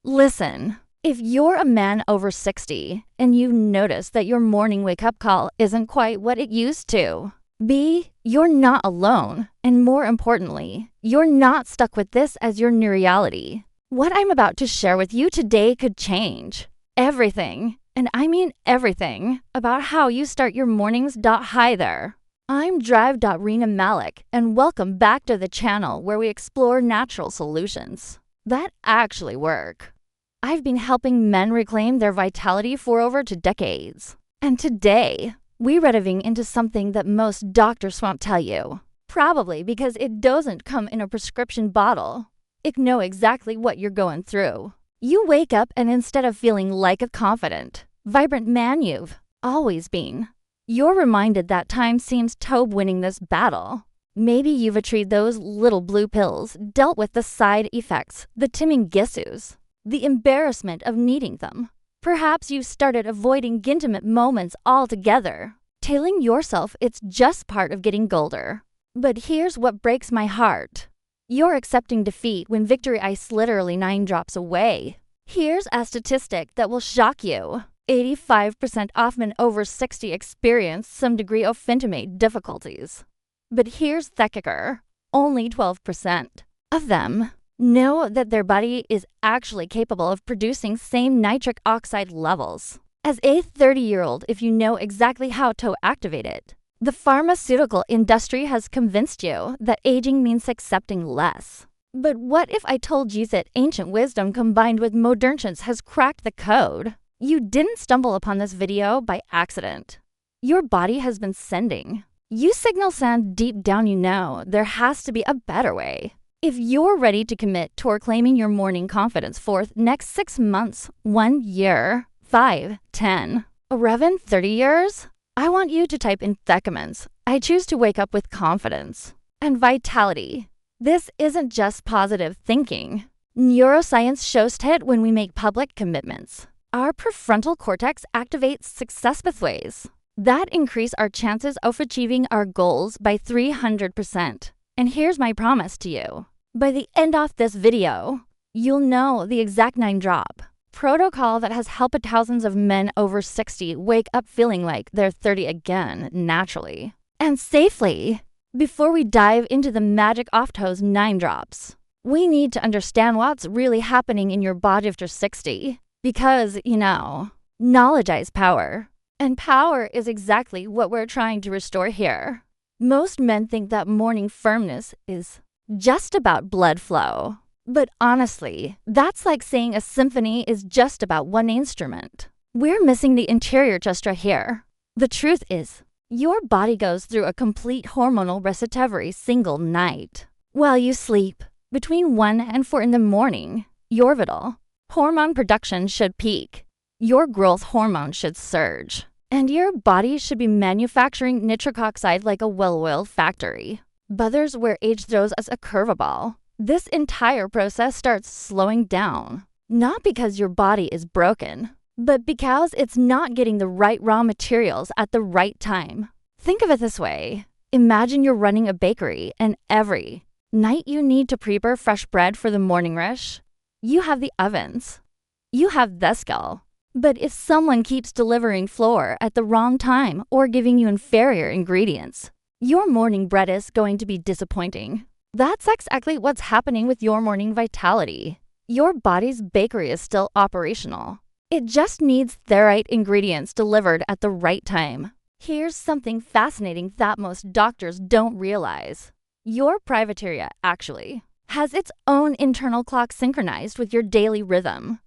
Listen, if you're a man over 60 and you notice that your morning wake-up call isn't quite what it used to be, you're not alone. And more importantly, you're not stuck with this as your new reality. What I'm about to share with you today could change everything, and I mean everything, about how you start your mornings. Hi there. I'm Rena Malik, and welcome back to the channel where we explore natural solutions that actually work. I've been helping men reclaim their vitality for over 2 decades. And today, we're diving into something that most doctors won't tell you. Probably because it doesn't come in a prescription bottle. It knows exactly what you're going through. You wake up and instead of feeling like a confident, vibrant man you've always been, you're reminded that time seems to winning this battle. Maybe you've tried those little blue pills, dealt with the side effects, the timing gissus, the embarrassment of needing them. Perhaps you've started avoiding intimate moments altogether, telling yourself it's just part of getting older. But here's what breaks my heart. You're accepting defeat when victory is literally 9 drops away. Here's a statistic that will shock you. 85% of men over 60 experience some degree of intimate difficulties. But here's the kicker. Only 12% of them know that their body is actually capable of producing same nitric oxide levels as a 30-year-old if you know exactly how to activate it. The pharmaceutical industry has convinced you that aging means accepting less. But what if I told you that ancient wisdom combined with modern science has cracked the code? You didn't stumble upon this video by accident. Your body has been sending you signals, and deep down you know there has to be a better way. If you're ready to commit to reclaiming your morning confidence for the next 6 months, 1 year, 5, 10, 11, 30 years, I want you to type in the comments, I choose to wake up with confidence and vitality. This isn't just positive thinking. Neuroscience shows that when we make public commitments, our prefrontal cortex activates success pathways that increase our chances of achieving our goals by 300%. And here's my promise to you. By the end of this video, you'll know the exact 9-drop protocol that has helped thousands of men over 60 wake up feeling like they're 30 again naturally and safely. Before we dive into the magic of those 9 drops, we need to understand what's really happening in your body after 60. Because, knowledge is power. And power is exactly what we're trying to restore here. Most men think that morning firmness is just about blood flow. But honestly, that's like saying a symphony is just about one instrument. We're missing the interior just right here. The truth is, your body goes through a complete hormonal reset every single night. While you sleep, between 1 and 4 in the morning, your vital hormone production should peak. Your growth hormone should surge. And your body should be manufacturing nitric oxide like a well-oiled factory. But there's where age throws us a curveball. This entire process starts slowing down. Not because your body is broken, but because it's not getting the right raw materials at the right time. Think of it this way. Imagine you're running a bakery and every night you need to prepare fresh bread for the morning rush. You have the ovens. You have the scale. But if someone keeps delivering flour at the wrong time or giving you inferior ingredients, your morning bread is going to be disappointing. That's exactly what's happening with your morning vitality. Your body's bakery is still operational. It just needs the right ingredients delivered at the right time. Here's something fascinating that most doctors don't realize. Your private area actually has its own internal clock synchronized with your daily rhythm.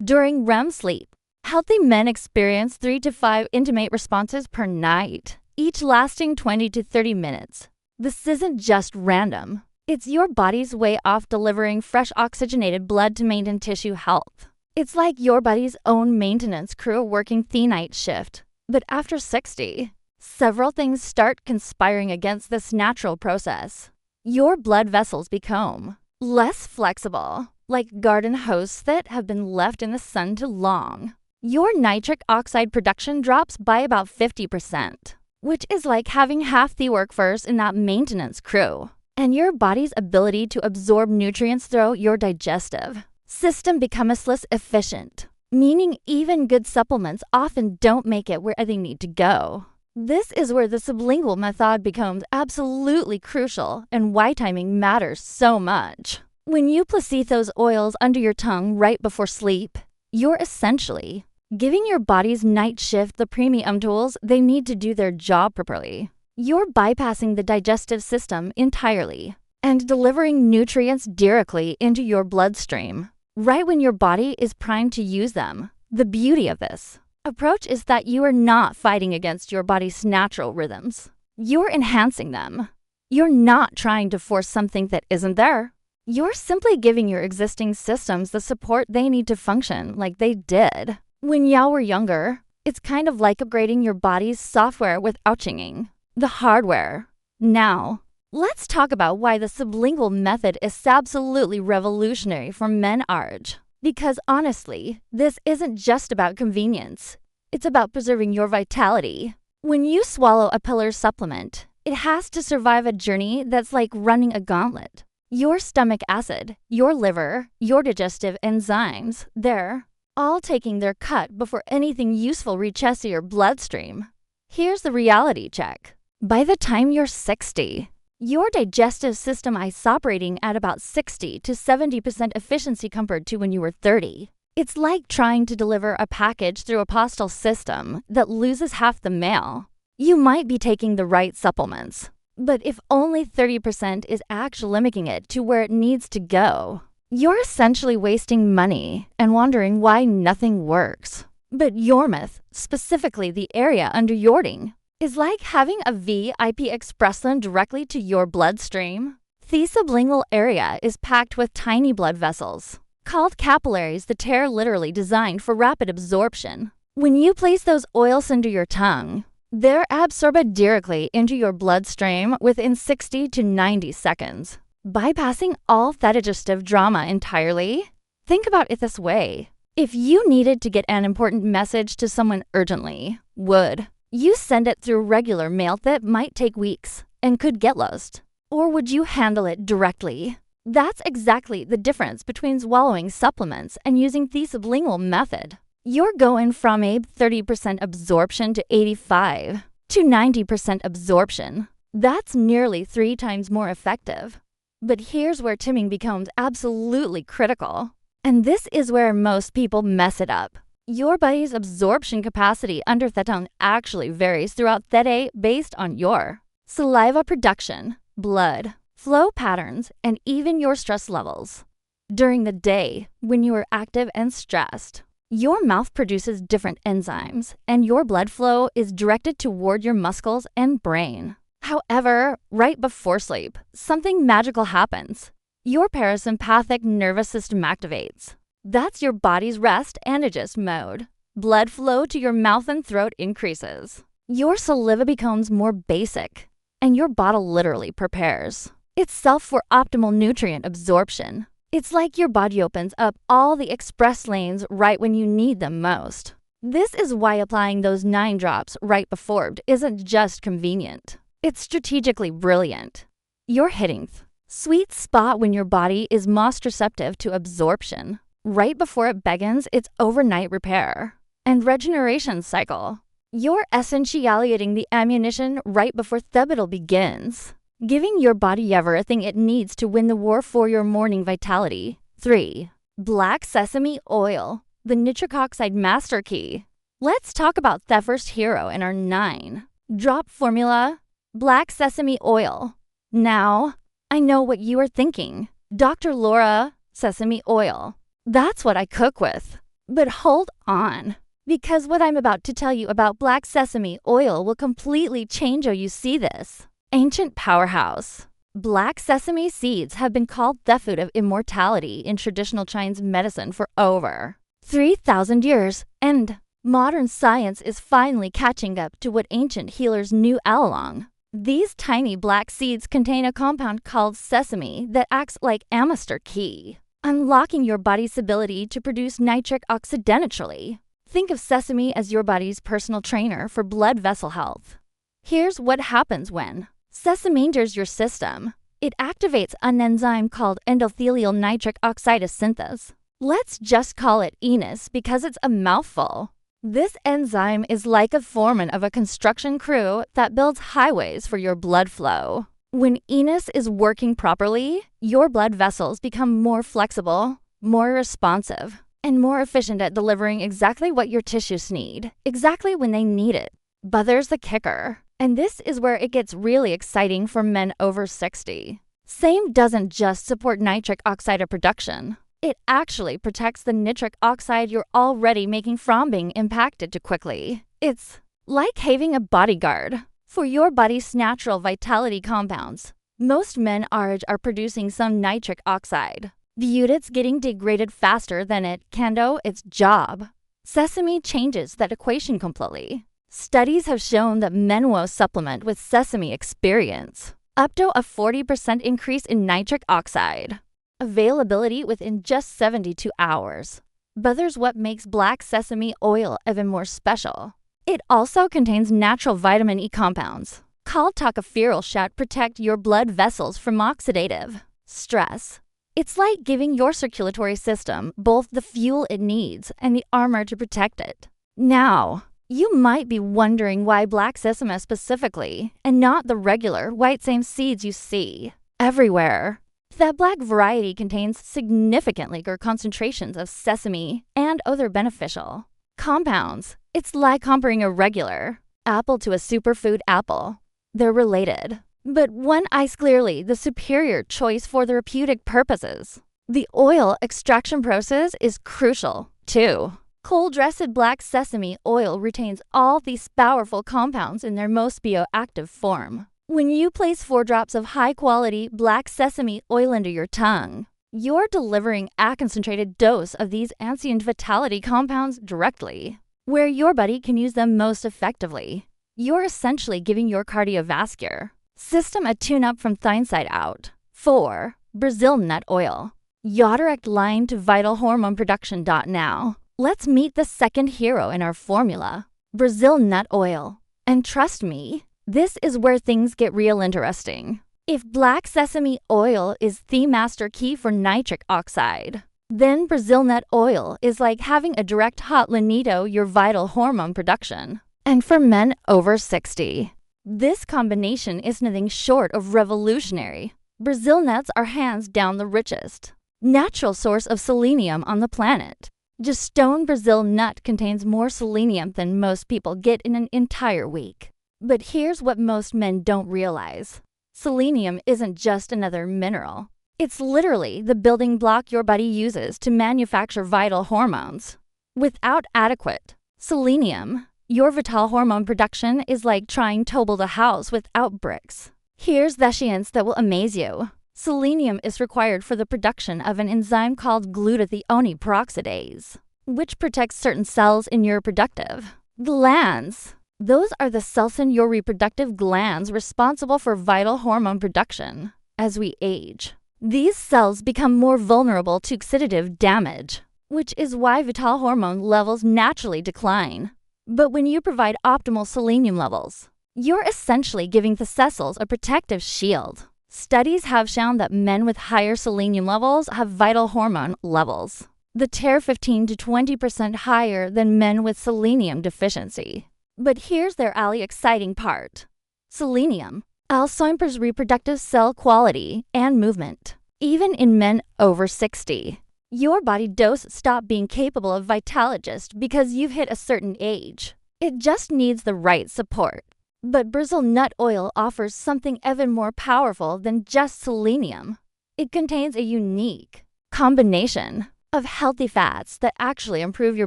During REM sleep, healthy men experience 3 to 5 intimate responses per night, each lasting 20 to 30 minutes. This isn't just random. It's your body's way of delivering fresh oxygenated blood to maintain tissue health. It's like your body's own maintenance crew working the night shift. But after 60, several things start conspiring against this natural process. Your blood vessels become less flexible, like garden hoses that have been left in the sun too long. Your nitric oxide production drops by about 50%, which is like having half the workforce in that maintenance crew. And your body's ability to absorb nutrients through your digestive system becomes less efficient, meaning even good supplements often don't make it where they need to go. This is where the sublingual method becomes absolutely crucial and why timing matters so much. When you place those oils under your tongue right before sleep, you're essentially giving your body's night shift the premium tools they need to do their job properly. You're bypassing the digestive system entirely and delivering nutrients directly into your bloodstream, right when your body is primed to use them. The beauty of this approach is that you are not fighting against your body's natural rhythms. You're enhancing them. You're not trying to force something that isn't there. You're simply giving your existing systems the support they need to function like they did when y'all were younger. It's kind of like upgrading your body's software without changing the hardware. Now, let's talk about why the sublingual method is absolutely revolutionary for men our age. Because honestly, this isn't just about convenience. It's about preserving your vitality. When you swallow a pillar supplement, it has to survive a journey that's like running a gauntlet. Your stomach acid, your liver, your digestive enzymes, they're all taking their cut before anything useful reaches your bloodstream. Here's the reality check. By the time you're 60, your digestive system is operating at about 60 to 70% efficiency compared to when you were 30. It's like trying to deliver a package through a postal system that loses half the mail. You might be taking the right supplements, but if only 30% is actually making it to where it needs to go, you're essentially wasting money and wondering why nothing works. But your myth, specifically the area under yarding, is like having a VIP express lane directly to your bloodstream. The sublingual area is packed with tiny blood vessels, called capillaries, that are literally designed for rapid absorption. When you place those oils under your tongue, they're absorbed directly into your bloodstream within 60 to 90 seconds, bypassing all that digestive drama entirely. Think about it this way. If you needed to get an important message to someone urgently, would you send it through regular mail that might take weeks and could get lost? Or would you handle it directly? That's exactly the difference between swallowing supplements and using the sublingual method. You're going from a 30% absorption to 85 to 90% absorption. That's nearly 3 times more effective. But here's where timing becomes absolutely critical. And this is where most people mess it up. Your body's absorption capacity under the tongue actually varies throughout the day based on your saliva production, blood flow patterns, and even your stress levels. During the day, when you are active and stressed, your mouth produces different enzymes, and your blood flow is directed toward your muscles and brain. However, right before sleep, something magical happens. Your parasympathetic nervous system activates. That's your body's rest and digest mode. Blood flow to your mouth and throat increases. Your saliva becomes more basic, and your body literally prepares itself for optimal nutrient absorption. It's like your body opens up all the express lanes right when you need them most. This is why applying those 9 drops right before isn't just convenient. It's strategically brilliant. You're hitting the sweet spot when your body is most receptive to absorption, right before it begins its overnight repair and regeneration cycle. You're essentiating the ammunition right before the battle begins, giving your body everything it needs to win the war for your morning vitality. 3. Black sesame oil, the nitric oxide master key. Let's talk about the first hero in our 9-drop formula, black sesame oil. Now, I know what you are thinking. Dr. Laura, sesame oil. That's what I cook with. But hold on, because what I'm about to tell you about black sesame oil will completely change how you see this ancient powerhouse. Black sesame seeds have been called the food of immortality in traditional Chinese medicine for over 3,000 years, and modern science is finally catching up to what ancient healers knew all along. These tiny black seeds contain a compound called sesame that acts like a master key, unlocking your body's ability to produce nitric oxide naturally. Think of sesame as your body's personal trainer for blood vessel health. Here's what happens when sesame enters your system. It activates an enzyme called endothelial nitric oxide synthase, Let's just call it ENS because it's a mouthful. This enzyme is like a foreman of a construction crew that builds highways for your blood flow. When ENS is working properly, your blood vessels become more flexible, more responsive, and more efficient at delivering exactly what your tissues need, exactly when they need it. But there's the kicker, and this is where it gets really exciting for men over 60. SAME doesn't just support nitric oxide production. It actually protects the nitric oxide you're already making from being impacted too quickly. It's like having a bodyguard for your body's natural vitality compounds. Most men our age are producing some nitric oxide. Viewed it's getting degraded faster than it can do its job. Sesame changes that equation completely. Studies have shown that men will supplement with sesame experience up to a 40% increase in nitric oxide. Availability within just 72 hours. But there's what makes black sesame oil even more special. It also contains natural vitamin E compounds called tocopherol that protect your blood vessels from oxidative stress. It's like giving your circulatory system both the fuel it needs and the armor to protect it. Now, you might be wondering why black sesame specifically, and not the regular white same seeds you see everywhere. That black variety contains significantly greater concentrations of sesame and other beneficial compounds. It's like comparing a regular apple to a superfood apple. They're related, but one is clearly the superior choice for therapeutic purposes. The oil extraction process is crucial, too. Cold-dressed black sesame oil retains all these powerful compounds in their most bioactive form. When you place 4 drops of high-quality black sesame oil into your tongue, you're delivering a concentrated dose of these ancient vitality compounds directly, where your body can use them most effectively. You're essentially giving your cardiovascular system a tune-up from the inside out. 4. Brazil nut oil. Your direct line to vital hormone production. Now, let's meet the second hero in our formula, Brazil nut oil. And trust me, this is where things get real interesting. If black sesame oil is the master key for nitric oxide, then Brazil nut oil is like having a direct hotline to your vital hormone production. And for men over 60, this combination is nothing short of revolutionary. Brazil nuts are hands down the richest natural source of selenium on the planet. Just stone Brazil nut contains more selenium than most people get in an entire week. But here's what most men don't realize. Selenium isn't just another mineral. It's literally the building block your body uses to manufacture vital hormones. Without adequate selenium, your vital hormone production is like trying to build a house without bricks. Here's the science that will amaze you. Selenium is required for the production of an enzyme called glutathione peroxidase, which protects certain cells in your reproductive glands. Those are the cells in your reproductive glands responsible for vital hormone production. As we age, these cells become more vulnerable to oxidative damage, which is why vital hormone levels naturally decline. But when you provide optimal selenium levels, you're essentially giving the cells a protective shield. Studies have shown that men with higher selenium levels have vital hormone levels that are 15 to 20% higher than men with selenium deficiency. But here's their really exciting part. Selenium also improves reproductive cell quality and movement, even in men over 60. Your body does stop being capable of vitologist because you've hit a certain age. It just needs the right support. But Brazil nut oil offers something even more powerful than just selenium. It contains a unique combination of healthy fats that actually improve your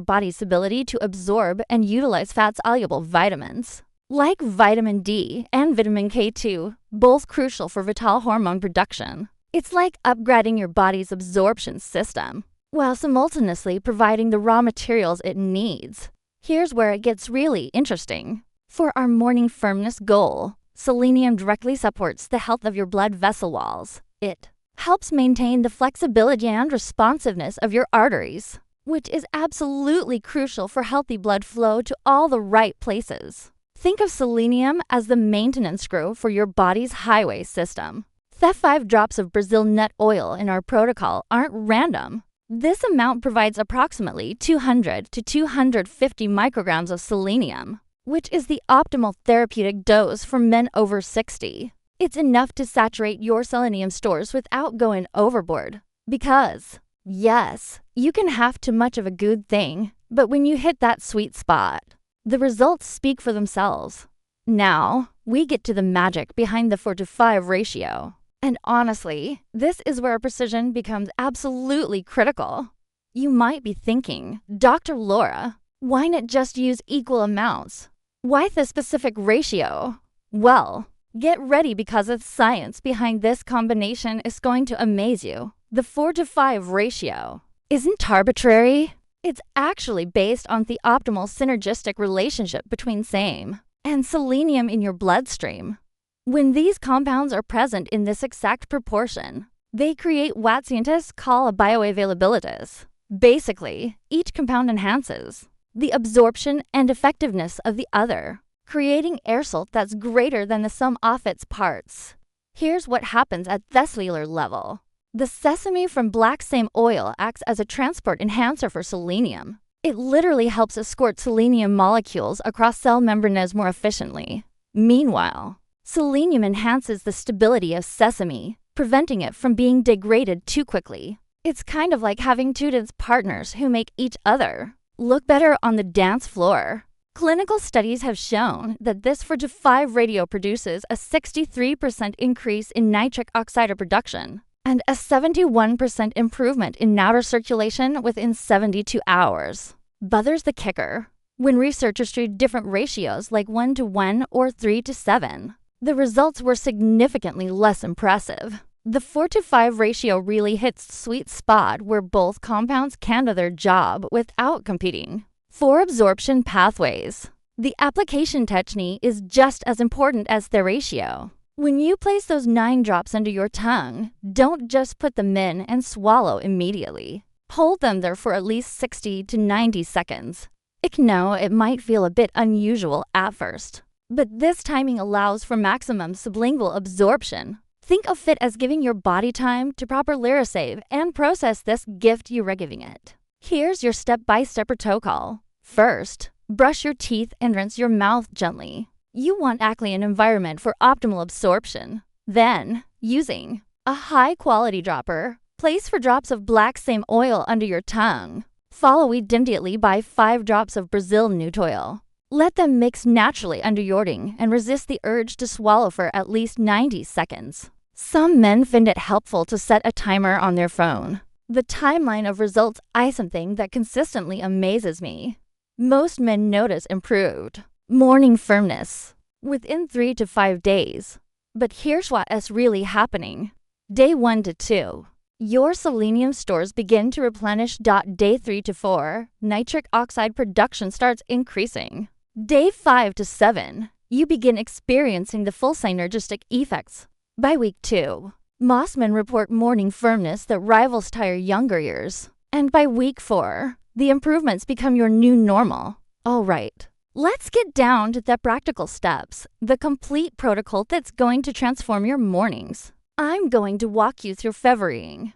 body's ability to absorb and utilize fat-soluble vitamins, like vitamin D and vitamin K2, both crucial for vital hormone production. It's like upgrading your body's absorption system, while simultaneously providing the raw materials it needs. Here's where it gets really interesting. For our morning firmness goal, selenium directly supports the health of your blood vessel walls. It helps maintain the flexibility and responsiveness of your arteries, which is absolutely crucial for healthy blood flow to all the right places. Think of selenium as the maintenance screw for your body's highway system. The 5 drops of Brazil nut oil in our protocol aren't random. This amount provides approximately 200 to 250 micrograms of selenium, which is the optimal therapeutic dose for men over 60. It's enough to saturate your selenium stores without going overboard. Because, yes, you can have too much of a good thing, but when you hit that sweet spot, the results speak for themselves. Now, we get to the magic behind the 4-to-5 ratio. And honestly, this is where precision becomes absolutely critical. You might be thinking, Dr. Laura, why not just use equal amounts? Why the specific ratio? Well, get ready because the science behind this combination is going to amaze you. The 4-to-5 ratio isn't arbitrary. It's actually based on the optimal synergistic relationship between same and selenium in your bloodstream. When these compounds are present in this exact proportion, they create what scientists call a bioavailability. Basically, each compound enhances the absorption and effectiveness of the other, creating air salt that's greater than the sum of its parts. Here's what happens at the cellular level. The sesame from black same oil acts as a transport enhancer for selenium. It literally helps escort selenium molecules across cell membranes more efficiently. Meanwhile, selenium enhances the stability of sesame, preventing it from being degraded too quickly. It's kind of like having two dance partners who make each other look better on the dance floor. Clinical studies have shown that this 4-to-5 ratio produces a 63% increase in nitric oxide production and a 71% improvement in outer circulation within 72 hours. But there's the kicker. When researchers tried different ratios like 1-to-1 or 3-to-7, the results were significantly less impressive. The 4-to-5 ratio really hits the sweet spot where both compounds can do their job without competing. For absorption pathways, the application technique is just as important as the ratio. When you place those 9 drops under your tongue, don't just put them in and swallow immediately. Hold them there for at least 60 to 90 seconds. I know it might feel a bit unusual at first, but this timing allows for maximum sublingual absorption. Think of it as giving your body time to properly receive and process this gift you are giving it. Here's your step-by-step protocol. First, brush your teeth and rinse your mouth gently. You want actually an environment for optimal absorption. Then, using a high-quality dropper, place 4 drops of black same oil under your tongue. Follow immediately by 5 drops of Brazil nut oil. Let them mix naturally under your tongue and resist the urge to swallow for at least 90 seconds. Some men find it helpful to set a timer on their phone. The timeline of results is something that consistently amazes me. Most men notice improved morning firmness within 3 to 5 days. But here's what is really happening. Day 1 to 2. Your selenium stores begin to replenish. Day 3 to 4, nitric oxide production starts increasing. Day 5 to 7, you begin experiencing the full synergistic effects. By week 2, most men report morning firmness that rivals their younger years. And by week 4, the improvements become your new normal. All right, let's get down to the practical steps, the complete protocol that's going to transform your mornings. I'm going to walk you through Februarying,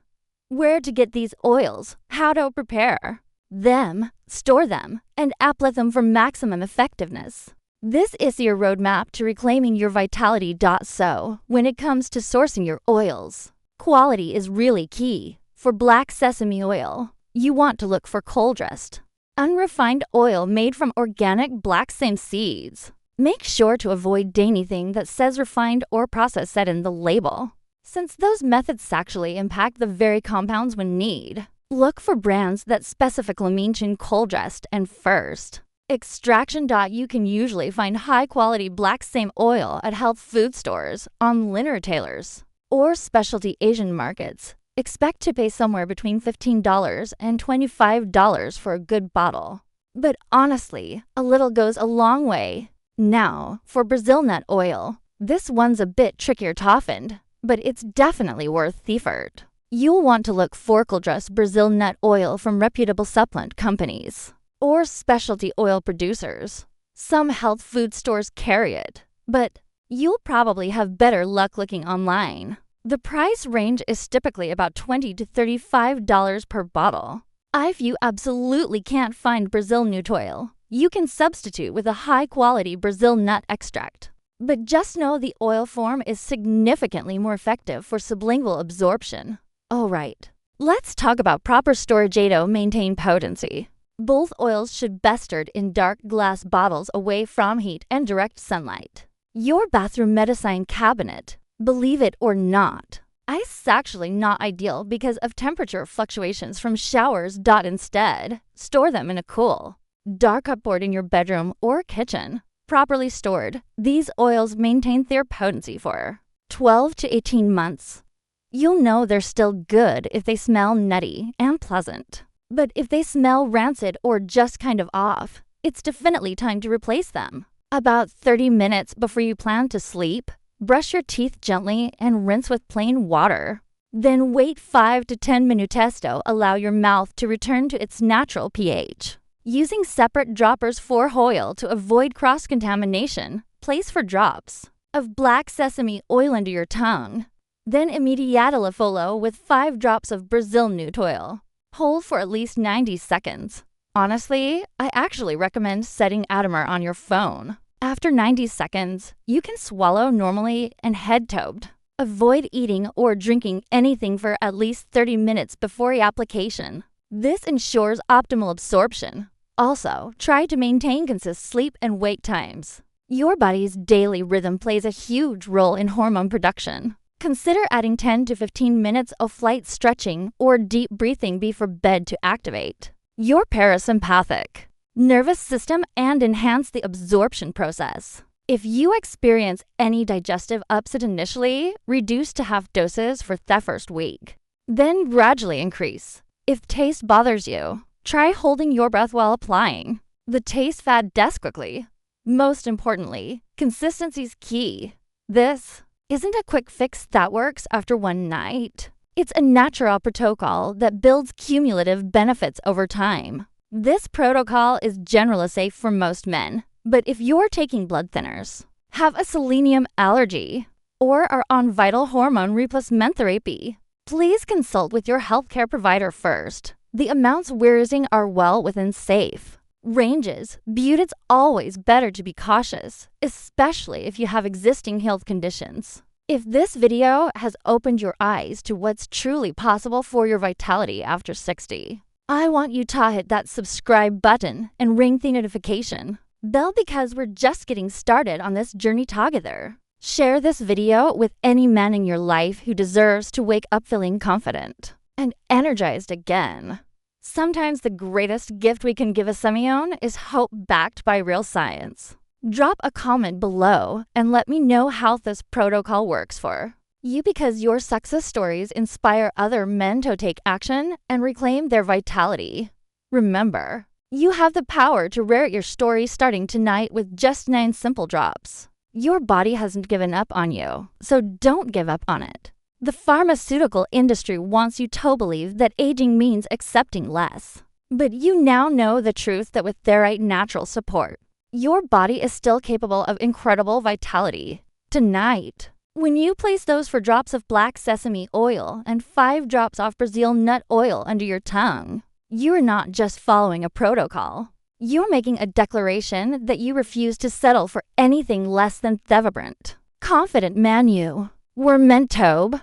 where to get these oils, how to prepare them, store them, and apply them for maximum effectiveness. This is your roadmap to reclaiming your vitality. So, when it comes to sourcing your oils, quality is really key. For black sesame oil, you want to look for cold-pressed, unrefined oil made from organic black same seeds. Make sure to avoid anything that says refined or processed set in the label, since those methods actually impact the very compounds we need. Look for brands that specifically mention cold-pressed and first extraction. You can usually find high-quality black same oil at health food stores, on linear retailers, or specialty Asian markets. Expect to pay somewhere between $15 and $25 for a good bottle. But honestly, a little goes a long way. Now, for Brazil nut oil, this one's a bit trickier to find, but it's definitely worth the effort. You'll want to look for cold-pressed Brazil nut oil from reputable supplement companies or specialty oil producers. Some health food stores carry it, but you'll probably have better luck looking online. The price range is typically about $20 to $35 per bottle. If you absolutely can't find Brazil nut oil, you can substitute with a high-quality Brazil nut extract. But just know the oil form is significantly more effective for sublingual absorption. Alright, let's talk about proper storage to maintain potency. Both oils should be stored in dark glass bottles away from heat and direct sunlight. Your bathroom medicine cabinet, believe it or not, is actually not ideal because of temperature fluctuations from showers. Instead, store them in a cool, dark cupboard in your bedroom or kitchen. Properly stored, these oils maintain their potency for 12 to 18 months. You'll know they're still good if they smell nutty and pleasant. But if they smell rancid or just kind of off, it's definitely time to replace them. About 30 minutes before you plan to sleep, brush your teeth gently and rinse with plain water. Then wait 5 to 10 minutes to allow your mouth to return to its natural pH. Using separate droppers for oil to avoid cross-contamination, place for drops of black sesame oil under your tongue. Then immediately follow with 5 drops of Brazil nut oil. Hold for at least 90 seconds. Honestly, I actually recommend setting Atomer on your phone. After 90 seconds, you can swallow normally and head-toed. Avoid eating or drinking anything for at least 30 minutes before application. This ensures optimal absorption. Also, try to maintain consistent sleep and wake times. Your body's daily rhythm plays a huge role in hormone production. Consider adding 10 to 15 minutes of light stretching or deep breathing before bed to activate your parasympathetic nervous system and enhance the absorption process. If you experience any digestive upset initially, reduce to half doses for the first week. Then gradually increase. If taste bothers you, try holding your breath while applying. The taste fades quickly. Most importantly, consistency is key. This isn't a quick fix that works after one night. It's a natural protocol that builds cumulative benefits over time. This protocol is generally safe for most men, but if you're taking blood thinners, have a selenium allergy, or are on vital hormone replacement therapy, please consult with your healthcare provider first. The amounts we're using are well within safe ranges, but it's always better to be cautious, especially if you have existing health conditions. If this video has opened your eyes to what's truly possible for your vitality after 60, I want you to hit that subscribe button and ring the notification bell because we're just getting started on this journey together. Share this video with any man in your life who deserves to wake up feeling confident and energized again. Sometimes the greatest gift we can give a Semyon is hope backed by real science. Drop a comment below and let me know how this protocol works for you because your success stories inspire other men to take action and reclaim their vitality. Remember, you have the power to rewrite your story starting tonight with just 9 simple drops. Your body hasn't given up on you, so don't give up on it. The pharmaceutical industry wants you to believe that aging means accepting less. But you now know the truth that with their right natural support, your body is still capable of incredible vitality. Tonight, when you place those 4 drops of black sesame oil and 5 drops of Brazil nut oil under your tongue, you're not just following a protocol. You're making a declaration that you refuse to settle for anything less than thevabrant. Confident man you. We're meant to